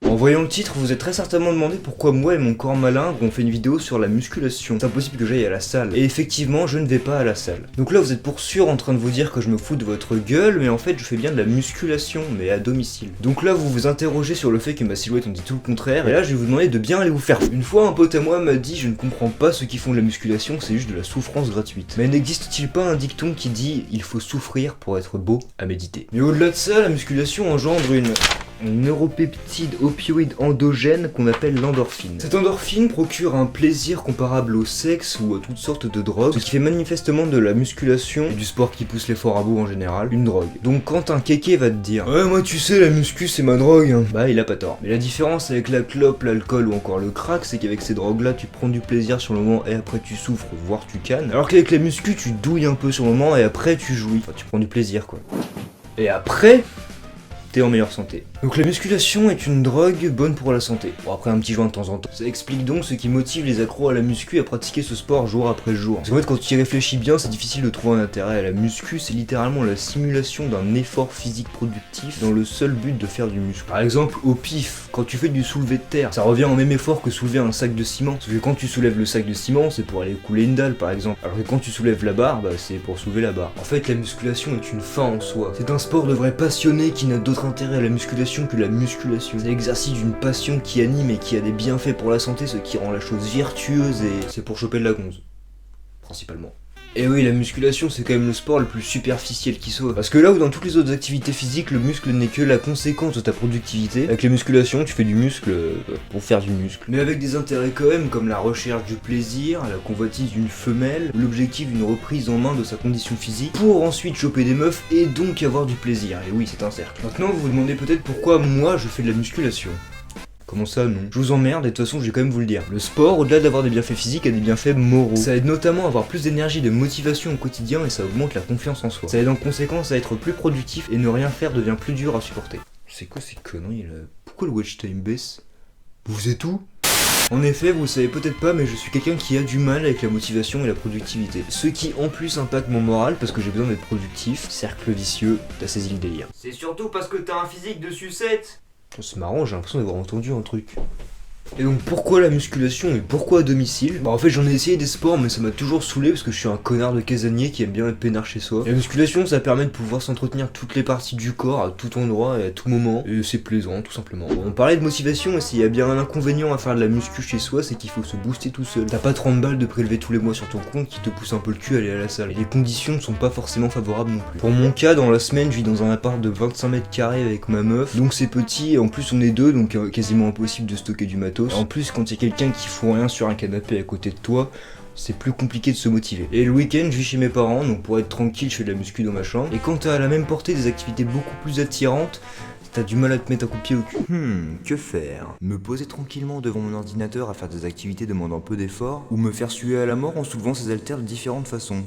En voyant le titre, vous êtes très certainement demandé pourquoi moi et mon corps malingre on fait une vidéo sur la musculation. C'est impossible que j'aille à la salle. Et effectivement, je ne vais pas à la salle. Donc là, vous êtes pour sûr en train de vous dire que je me fous de votre gueule, mais en fait, je fais bien de la musculation, mais à domicile. Donc là, vous vous interrogez sur le fait que ma silhouette on dit tout le contraire, et là, je vais vous demander de bien aller vous faire. Une fois, un pote à moi m'a dit, je ne comprends pas ceux qui font de la musculation, c'est juste de la souffrance gratuite. Mais n'existe-t-il pas un dicton qui dit, il faut souffrir pour être beau à méditer? Mais au-delà de ça, la musculation engendre une neuropeptide opioïde endogène qu'on appelle l'endorphine. Cette endorphine procure un plaisir comparable au sexe ou à toutes sortes de drogues, ce qui fait manifestement de la musculation et du sport qui pousse l'effort à bout en général une drogue. Donc quand un kéké va te dire ouais moi tu sais la muscu c'est ma drogue hein, bah il a pas tort. Mais la différence avec la clope, l'alcool ou encore le crack, c'est qu'avec ces drogues là tu prends du plaisir sur le moment et après tu souffres voire tu cannes, alors qu'avec la muscu tu douilles un peu sur le moment et après tu jouis, enfin tu prends du plaisir quoi. Et après t'es en meilleure santé. Donc la musculation est une drogue bonne pour la santé. Bon après un petit joint de temps en temps. Ça explique donc ce qui motive les accros à la muscu à pratiquer ce sport jour après jour. Parce qu'en fait quand tu y réfléchis bien, c'est difficile de trouver un intérêt à la muscu, c'est littéralement la simulation d'un effort physique productif dans le seul but de faire du muscle. Par exemple au pif, quand tu fais du soulevé de terre, ça revient au même effort que soulever un sac de ciment. Sauf que quand tu soulèves le sac de ciment, c'est pour aller couler une dalle par exemple. Alors que quand tu soulèves la barre, bah c'est pour soulever la barre. En fait la musculation est une fin en soi. C'est un sport de vrais passionnés qui n'a d'autre intérêt à la musculation que la musculation. C'est l'exercice d'une passion qui anime et qui a des bienfaits pour la santé, ce qui rend la chose virtueuse et c'est pour choper de la gonze. Principalement. Et oui, la musculation c'est quand même le sport le plus superficiel qui soit. Parce que là où dans toutes les autres activités physiques, le muscle n'est que la conséquence de ta productivité, avec la musculation tu fais du muscle pour faire du muscle. Mais avec des intérêts quand même comme la recherche du plaisir, la convoitise d'une femelle, l'objectif d'une reprise en main de sa condition physique, pour ensuite choper des meufs et donc avoir du plaisir. Et oui, c'est un cercle. Maintenant vous vous demandez peut-être pourquoi moi je fais de la musculation. Comment ça, non? Je vous emmerde et de toute façon je vais quand même vous le dire. Le sport, au-delà d'avoir des bienfaits physiques, a des bienfaits moraux. Ça aide notamment à avoir plus d'énergie, de motivation au quotidien et ça augmente la confiance en soi. Ça aide en conséquence à être plus productif et ne rien faire devient plus dur à supporter. C'est quoi ces conneries là? Pourquoi le watch time baisse? Vous êtes où? En effet, vous le savez peut-être pas, mais je suis quelqu'un qui a du mal avec la motivation et la productivité. Ce qui en plus impacte mon moral parce que j'ai besoin d'être productif. Cercle vicieux, t'as saisi le délire. C'est surtout parce que t'as un physique de sucette. C'est marrant, j'ai l'impression d'avoir entendu un truc. Et donc pourquoi la musculation et pourquoi à domicile? Bah en fait j'en ai essayé des sports mais ça m'a toujours saoulé parce que je suis un connard de casanier qui aime bien être peinard chez soi. Et la musculation ça permet de pouvoir s'entretenir toutes les parties du corps à tout endroit et à tout moment. Et c'est plaisant tout simplement. Bon, on parlait de motivation et s'il y a bien un inconvénient à faire de la muscu chez soi c'est qu'il faut se booster tout seul. T'as pas 30 balles de prélever tous les mois sur ton compte qui te pousse un peu le cul à aller à la salle. Et les conditions ne sont pas forcément favorables non plus. Pour mon cas dans la semaine je vis dans un appart de 25 mètres carrés avec ma meuf. Donc c'est petit et en plus on est deux donc quasiment impossible de stocker du matos. Et en plus quand il y a quelqu'un qui fout rien sur un canapé à côté de toi, c'est plus compliqué de se motiver. Et le week-end, je vis chez mes parents, donc pour être tranquille, je fais de la muscu dans ma chambre. Et quand t'as à la même portée des activités beaucoup plus attirantes, t'as du mal à te mettre un coup de pied au cul. Que faire? Me poser tranquillement devant mon ordinateur à faire des activités demandant peu d'efforts, ou me faire suer à la mort en soulevant ces haltères de différentes façons?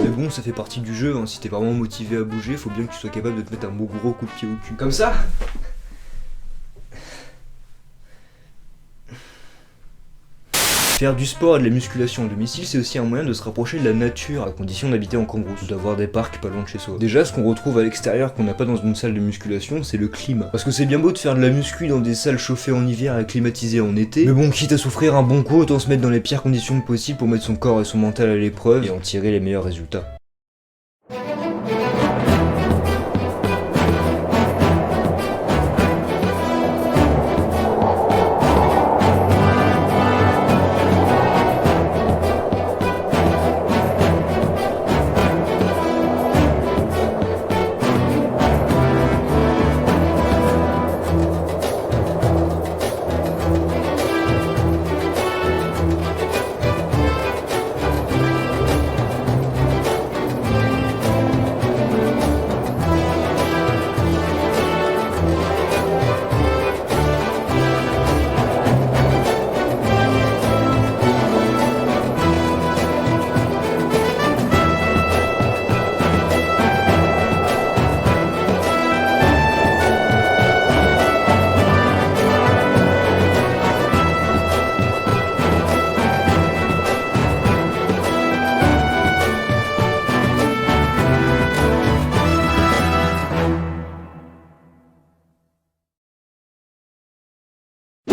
Mais bon, ça fait partie du jeu, hein. Si t'es vraiment motivé à bouger, faut bien que tu sois capable de te mettre un beau gros coup de pied au cul. Comme ça? Faire du sport et de la musculation à domicile, c'est aussi un moyen de se rapprocher de la nature, à condition d'habiter en cambrousse, d'avoir des parcs pas loin de chez soi. Déjà, ce qu'on retrouve à l'extérieur qu'on n'a pas dans une salle de musculation, c'est le climat. Parce que c'est bien beau de faire de la muscu dans des salles chauffées en hiver et climatisées en été, mais bon, quitte à souffrir un bon coup, autant se mettre dans les pires conditions possibles pour mettre son corps et son mental à l'épreuve et en tirer les meilleurs résultats.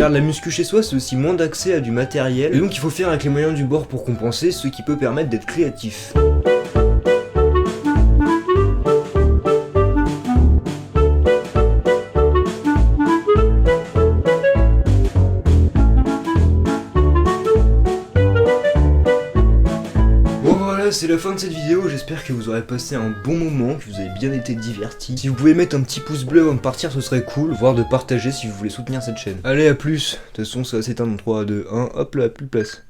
Faire de la muscu chez soi, c'est aussi moins d'accès à du matériel, et donc il faut faire avec les moyens du bord pour compenser, ce qui peut permettre d'être créatif. C'est la fin de cette vidéo, j'espère que vous aurez passé un bon moment, que vous avez bien été divertis. Si vous pouvez mettre un petit pouce bleu avant de partir, ce serait cool, voire de partager si vous voulez soutenir cette chaîne. Allez, à plus. De toute façon, ça va s'éteindre en 3, 2, 1, hop là, plus de place.